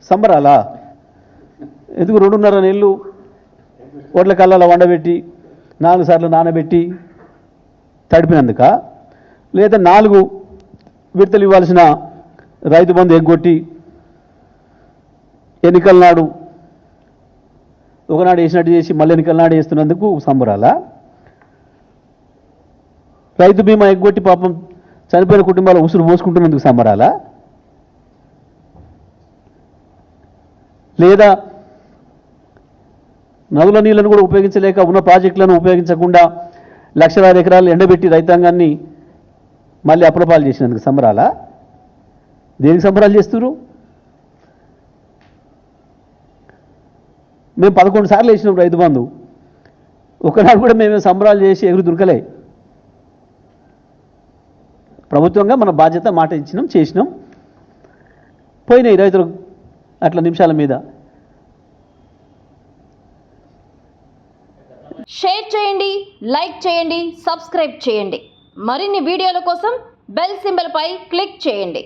సంబరాలా? ఎందుకు 2.5 నెలలు ఓట్ల కళ్ళలో వండబెట్టి 4 సార్లు నానబెట్టి తడిపినందుక, లేదా 4 విడతలు ఇవ్వాల్సిన రైతు బంధు ఎగ్గొట్టి ఎన్నికల నాడు ఒకనాడు వేసినట్టు చేసి మళ్ళీ ఎన్నికల నాడు వేస్తున్నందుకు సంబరాలా? రైతు బీమా ఎగ్గొట్టి పాపం చనిపోయిన కుటుంబాలు ఉసురు పోసుకుంటున్నందుకు సంబరాలా? లేదా నదుల నీళ్లను కూడా ఉపయోగించలేక ఉన్న ప్రాజెక్టులను ఉపయోగించకుండా లక్షలాది ఎకరాలు ఎండబెట్టి రైతాంగాన్ని మళ్ళీ అప్రపాలు చేసినందుకు సంబరాలా? దేనికి సంబరాలు చేస్తున్నారు? మేము 11 సార్లు వేసినాం రైతు బంధు, ఒకనాడు కూడా మేము సంబరాలు చేసి ఎగురు దొరకలే. ప్రభుత్వంగా మన బాధ్యత మాట ఇచ్చినాం, చేసినాం, పోయినాయి రైతులు అట్లా నిమిషాల మీద. షేర్ చేయండి, లైక్ చేయండి, సబ్స్క్రైబ్ చేయండి. మరిన్ని వీడియోల కోసం బెల్ సింబల్ పై క్లిక్ చేయండి.